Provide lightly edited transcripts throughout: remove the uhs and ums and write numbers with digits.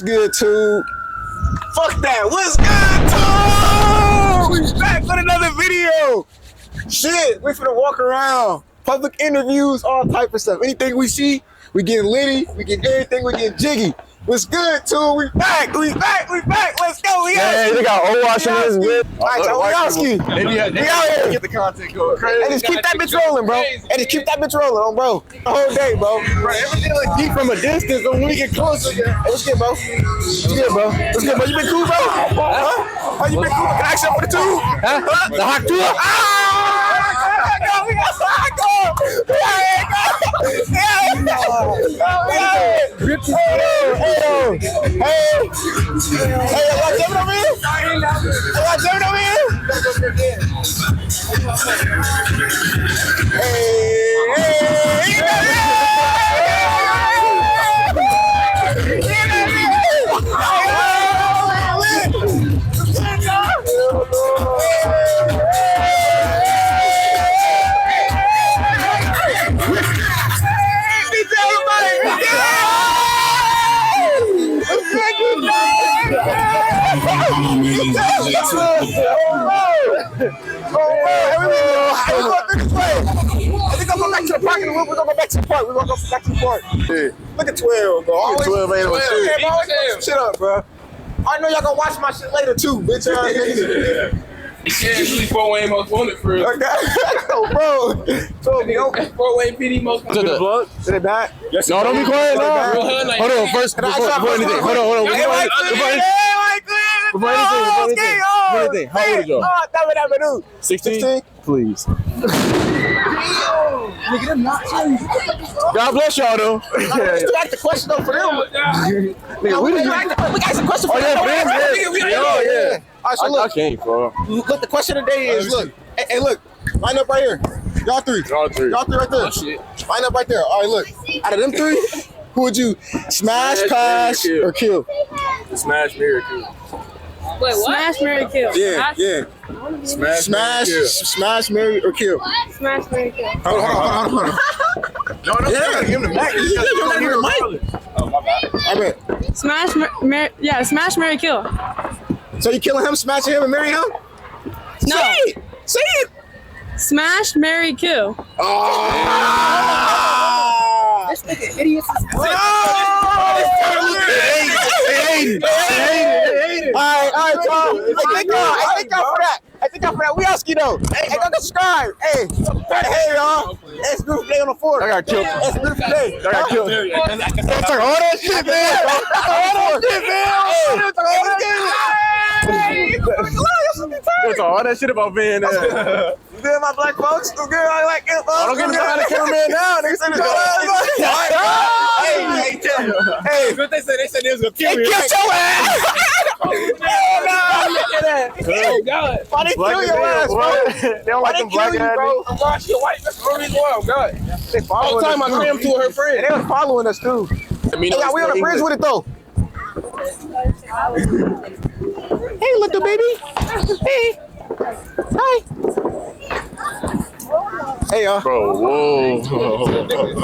What's good, too? Fuck that. What's good, too? We back with another video. Shit, we finna walk around. Public interviews, all type of stuff. Anything we see, we get litty. We get everything. We get jiggy. What's good, too? We back. Let's go. Hey, they got O-Wash in this bitch. All right, so we out here. We out here. Get the content going. Hey, just keep that bitch rolling, bro. Hey, just keep that bitch rolling, bro. The whole day, bro. Everything look deep from a distance, but when we get closer, Hey, what's good, bro? What's good, bro? What's good, bro? You been cool, bro? Huh? How you been cool? Can I ask you for the two? huh? The hot tour? We got hot We're gonna go back to the park. Look at 12, bro. Always 12 ain't no shit. Yeah, bro. Always shit up, bro. I know y'all gonna watch my shit later too, bitch. Yeah, usually 4-way most wanted for real. Bro. So, 4-way PD most wanted. did it die? No, don't be quiet now. Real hood, like, Hold on, first, before anything. Hold on. Before anything. How old is y'all? 16? Please. God bless y'all, though. You ask the question though for them. Nigga, we ask the question for them. Yeah. All right, so I look, can't, bro. look, the question of the day is, look, hey, look, line up right here. Y'all three right there. Line up right there. All right, look, out of them three, who would you smash, pass, or kill? Smash, marry, kill. Wait, what? Smash, marry, kill. Yeah. Smash, marry, or kill. Smash, marry, kill. Hold on. No, give him the mic. Oh, my bad. I bet. Smash, marry, kill. So you killing him, smashing him, and marrying him? No. Say it. Smash, marry, kill. This nigga idiots is All right, Tom. I thank y'all for that. We ask you though. Hey, go subscribe. Hey, y'all. It's a beautiful day on the 4th. I got killed. It's a beautiful day. I got killed. That's all that shit, That's all that shit about being there. You good, my black folks? You good? I like it. I don't get behind the cameraman now. Nigga say Hey, What they said? They said they was gonna kill me. kill your ass. Oh, God. Why they kill your ass, bro? They don't Why like they them black kill you, guys. bro? I'm glad she white. That's the reason why. Oh, God. They All following the time I us, crammed too. to her friend. And they was following us too. Hey, y'all, we on the bridge with it though. Hey, little baby. Hey. Hi. Hey, y'all. Bro, whoa.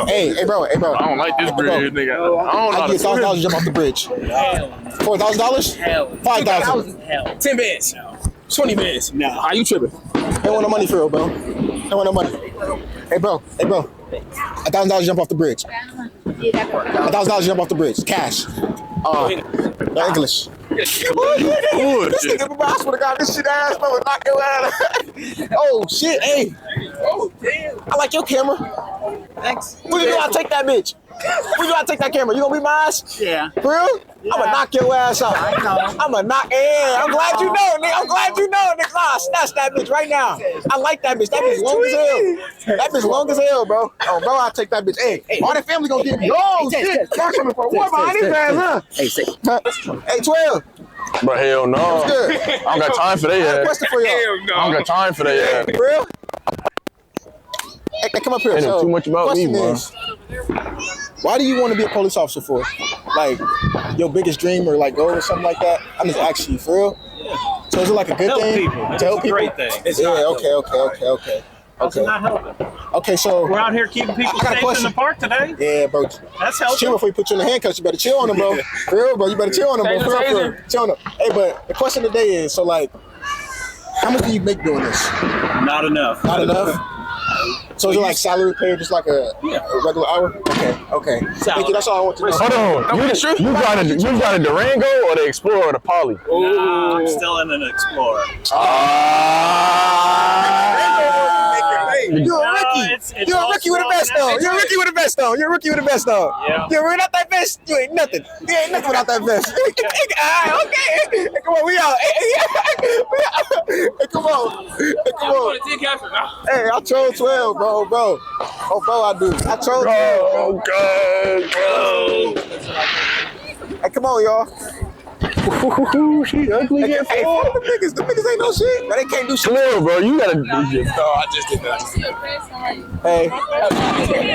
Hey, bro. I don't like this bridge, nigga. I don't know I'll how give to you $1,000 to jump off the bridge. $4,000? Hell. $5,000. 10 bands. 20 bands. Nah. How you tripping? They want no money for real, bro. They want no money. Hey, bro. $1,000 jump off the bridge. $1,000 jump off the bridge. Cash. No English. This nigga, I swear to God, this shit ass, bro, knock your ass. Oh, shit, hey. Oh, damn. I like your camera. Thanks. Where you gonna take that bitch? Where you gonna take that camera? You gonna be mine? Yeah. For real? Yeah. I'ma knock your ass out. I know. I'ma knock. Yeah, I'm glad you know, nigga. Nah, snatch that bitch right now. I like that bitch. That bitch long as hell. That bitch long as hell, bro. Oh, bro, I'll take that bitch. Hey, all the family gonna get me. Oh, shit. Y'all coming for what behind his ass, huh? Hey, 12. But hell no. What's good? I don't got time for I have a that. question for y'all. Hell no. I don't got time for that. For real? Hey, come up here. Ain't know too much about me, question bro. is, why do you want to be a police officer for? Like, your biggest dream or like goal or something like that? I'm just asking you, for real? So is it like a good thing? People. To help people? Great thing. Yeah, okay. It's not helping. Okay, so We're out here keeping people I got a safe in question. the park today. yeah, bro. That's Chill healthy. before you put you in the handcuffs. You better chill on them, bro. For real, bro. You better chill on them, bro. For real, for real. Chill on them. Hey, but the question today is, so like, how much do you make doing this? Not enough. Not enough. So is it like salary pay, just like a regular hour? Okay. Thank you. That's all I want to know. Hold on. You got a Durango or the Explorer or the Poly? Nah, I'm still in an Explorer. You're a No, rookie. it's You're a all rookie with a small vest on. and You're a rookie with a vest on. You're a rookie with a vest on. Yeah. You're without that vest, you ain't nothing. You ain't nothing without that vest. Okay. Hey, come on, we out. Hey, come on. Hey, come on. Hey, I troll 12, bro. Oh, bro, I do. I troll 12. Oh, God, bro. Hey, come on, y'all. She ugly Hey, as fuck fuck. them niggas. Them niggas ain't no shit. But they can't do shit. Clear, bro. You gotta do this. No, I just did that. Hey,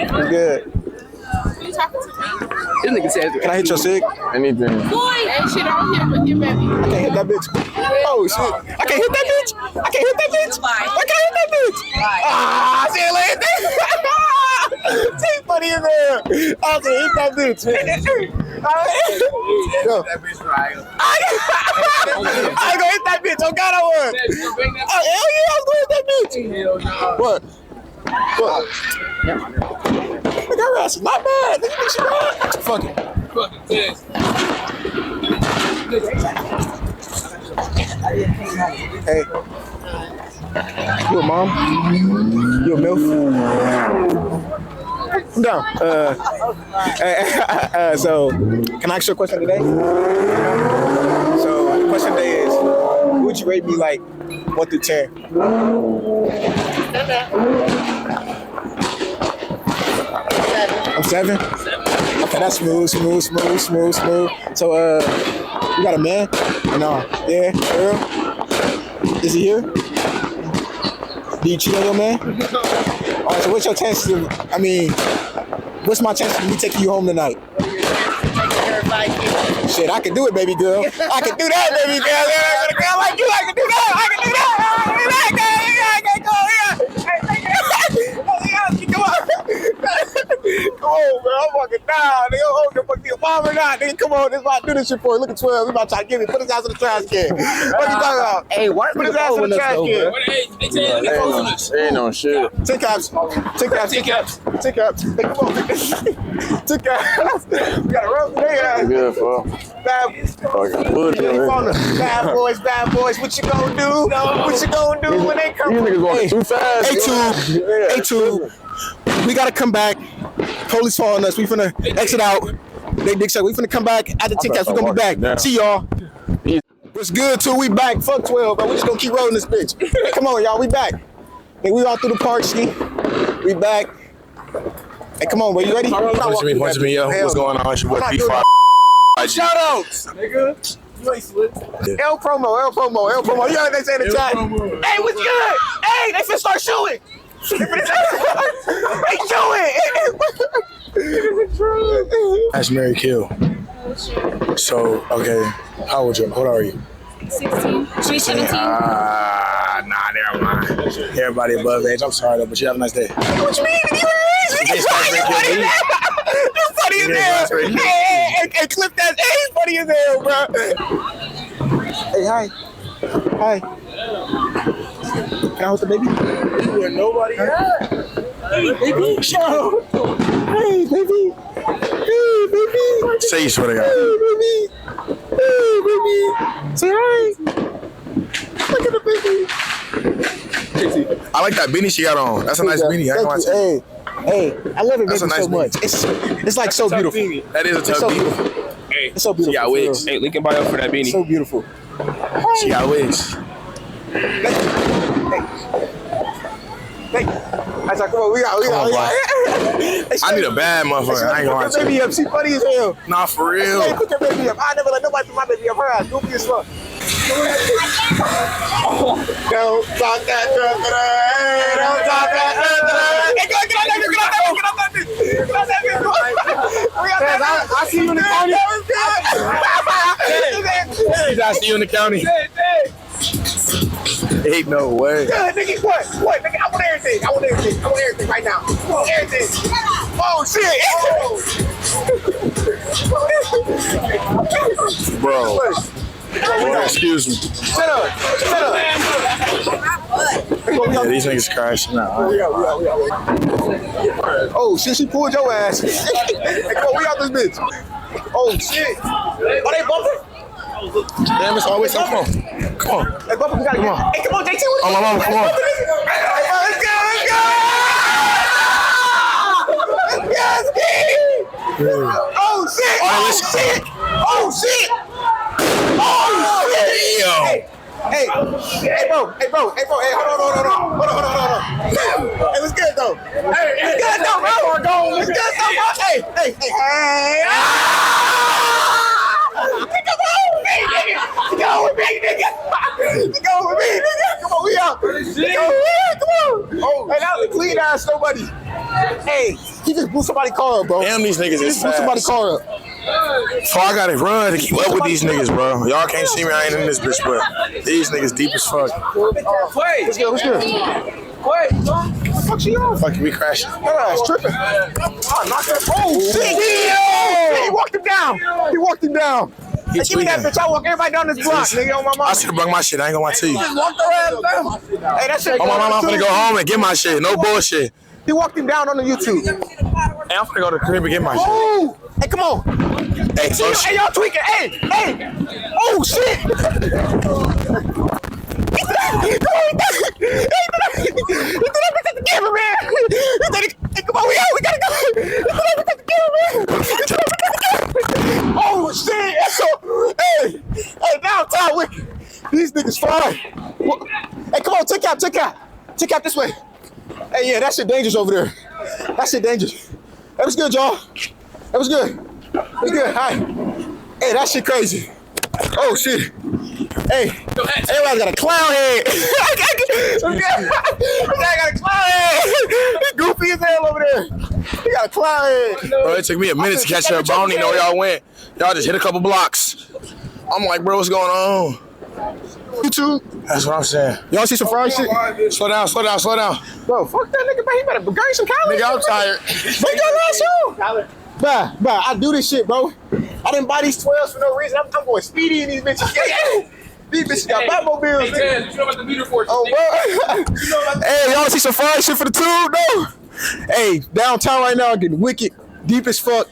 I'm good. This nigga says Can I hit your cig? Anything. Ain't shit on here but your baby. I can't hit that bitch. Oh shit! I can't hit that bitch. I can't hit that bitch. I can't hit that bitch. Ah, see you later. See funny in there. I was gonna hit that bitch. Yo. I ain't gonna hit that bitch. Oh God, I was. Oh, hell yeah, I was gonna hit that bitch. What? Nigga, her ass is not bad. Nigga, think she bad? Fuck it. fucking test. Hey. You a mom? You a MILF? I'm down. So, can I ask you a question today? So, the question today is, who would you rate me like 1 through 10? I'm 7? Okay, that's smooth. So, you got a man? Or no? Yeah, girl? Is he here? Do you cheat on your man? Alright, so what's your chances of, what's my chances of me taking you home tonight? Shit, I can do it, baby girl. I can do that, baby girl. A girl like you, I can do that. I can do that. Come on, bro. I'm fucking down. Nigga, oh, the fuck the bomb or not? Nigga, come on. This is what I do this shit for. Look at 12. We about to try to get me. Put his ass in the trash can. What you talking about? Hey, why Put his ass in the trash can. They tell you on this. Ain't no shit. Take caps. Hey, come on. Take caps. We got a rope there. Good, fuck. Bad boys. What you gonna do? What you gonna do when they come? These niggas walking too fast. A2. We gotta come back. Police following us. We finna exit out. They dick shot. We finna come back at the Tic Tacs. We gonna be back. See y'all. What's good, too? We back. Fuck 12, bro. We just gonna keep rolling this bitch. Come on, y'all. We back. Hey, we all through the park, ski. We back. Hey, come on, bro. You ready? Watch me, yo. What's going on? It's your boy P5. Shout outs, nigga. You ain't slick. L promo. You heard they say in the chat. Hey, what's good? Hey, they finna start shooting. They shooting. That's Mary Kill. So, okay, how old are you? 16. 17. Nah, never mind. Everybody above age. I'm sorry though, but you have a nice day. What you mean? You funny as hell. Hey, clip that. Hey, he's funny as hell, bro. Hey, hi. Can I hold the baby? Where nobody at? Hey, baby. Show. Hey, baby. Say you swear to God. Hey, baby. Say hi. Look at the baby. I like that beanie she got on. That's a nice beanie. I ain't gonna lie to you. Hey, I love it That's baby a nice so much. It's like so beautiful. That is a It's tough so beanie. beautiful. Hey, It's so beautiful. She got for real. wigs. hey, link in bio for that beanie. So beautiful. She got wigs. Hey, I said, come on, we got. I need a bad motherfucker. I ain't gonna lie Put to that baby you. up. She funny as hell. Nah, for real. Hey, put that baby up. I never let nobody put my baby up. Her ass goofy as fuck. Don't talk that drunk. Hey, don't talk that drunk. Hey, get on that bitch. I see you in the county. I see you in the county. Ain't no way. Yeah, nigga, what? Nigga, I want everything. everything. I want everything right now. I want everything. Oh shit! Bro. Excuse me. Shut up! Yeah, these niggas crashing out. Oh shit! She pulled your ass. Hey, come on, we out this bitch. Oh shit! Are they bumping? Damn, it's always come on. Come on. Hey, bumping, we gotta Come go. on. Hey, come on, JT. Oh, my mama, come on. Let's go! Oh shit! Oh shit! Oh shit! Oh shit! Hey, bro, hey, hold on. Hey, what's good though? Hey, what's good though, bro? What's good though, bro? Hey. Go with me, nigga. Come on, we out. Come on. Oh, hey, that was a clean ass nobody. Hey, he just blew somebody's car up, bro. Damn, these niggas He is just blew somebody's fast. car up. So I gotta run to keep up with these niggas, bro. Y'all can't see me, I ain't in this bitch, but these niggas deep as fuck. What's good? What the fuck she on? Fucking we crashing. That ass tripping. Oh, shit. He walked him down. Hey, give me that bitch. I walk everybody down this block, nigga, on my I mama. should have brought my shit, I ain't gonna lie to you. Just walked her ass down. Hey, that shit. Oh, my mama, I'm finna go home and get my shit. No bullshit. He walked him down on the YouTube. Hey, I'm finna go to the crib and get my shit. Oh, hey, come on. Hey, so Hey, y'all tweaking. Hey. Oh, shit. Hey, camera, man. Hey, come on, we gotta go. Oh, shit. Hey, downtown, these niggas fine. Hey, come on, take out this way. Hey, yeah, that shit dangerous over there. That shit dangerous. That was good, y'all. That was good. Hi. Hey, that shit crazy. Oh, shit. Hey, everybody got a clown head. I got a clown head. He's goofy as hell over there. He got a clown head. bro, it took me a minute to catch up. I don't even know where y'all went. Y'all just hit a couple blocks. I'm like, bro, what's going on? YouTube. That's what I'm saying. Y'all see some fried shit? Slow down. Bro, fuck that nigga, man. He better gain some calories. Nigga, I'm tired. Bring your last show. Bruh, I do this shit, bro. I didn't buy these 12s for no reason. I'm going speedy in these bitches. These bitches got Batmobiles. Hey, Ted, you know about the meter force? Oh, bro. Hey, y'all see some fried shit for the tube? No. Hey, downtown right now getting wicked, deep as fuck.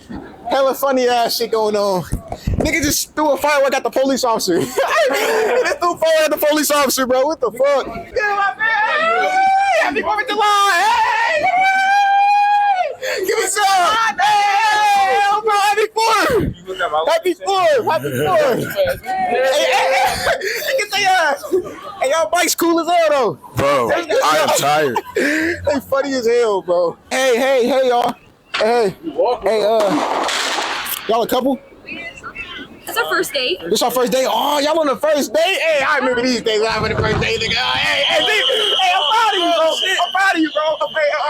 Hella funny ass shit going on. Nigga just threw a firework at the police officer. Just threw a firework at the police officer, bro. What the fuck? Get my man. Hey, happy 4th of July. Hey. Give me some. Hey, bro, happy 4th. Happy 4th. Hey, get their ass. Hey, y'all bikes cool as hell, though. Bro, I am tired. They funny as hell, bro. Hey, y'all. Hey, y'all a couple? It's our first date. This our first date? Oh, y'all on the first date? Hey, I remember these days. I remember the first date, nigga. Hey, I'm proud of you, bro. I'm proud of you, bro.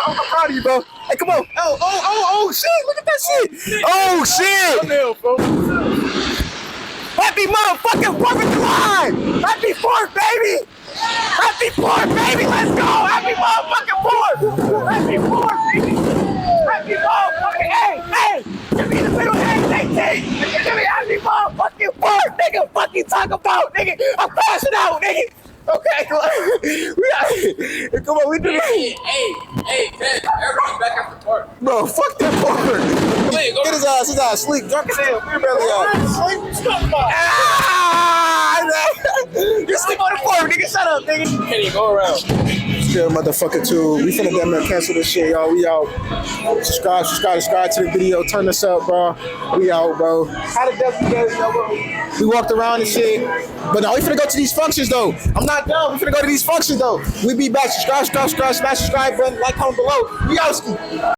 I'm proud of you, bro. Hey, come on. Oh, shit. Look at that shit. Oh, shit. Happy motherfucking 4th of July. Happy 4th, baby. Happy 4th, baby. Let's go. Happy motherfucking 4th. Happy 4th, baby. Happy motherfucking, hey. Give me the middle name, JT. Give me happy motherfucking 4th, nigga. Fucking talk about, nigga. I'm crashing out, nigga. Okay, come on. We do this. Hey, Ted, everybody back at the park. Bro, fuck that part. Wait, go Get his ass sleep. Drunk as hell. Beer belly out. You sleep on the floor, nigga. Shut up, nigga. Can't even go around. Still motherfucker too. We finna damn near cancel this shit, y'all. We out. Subscribe to the video. Turn this up, bro. We out, bro. How the devil goes, bro? We walked around and shit. But now we finna go to these functions though. I'm not done. We finna go to these functions though. We be back. Subscribe, smash subscribe button, like, comment below. We out.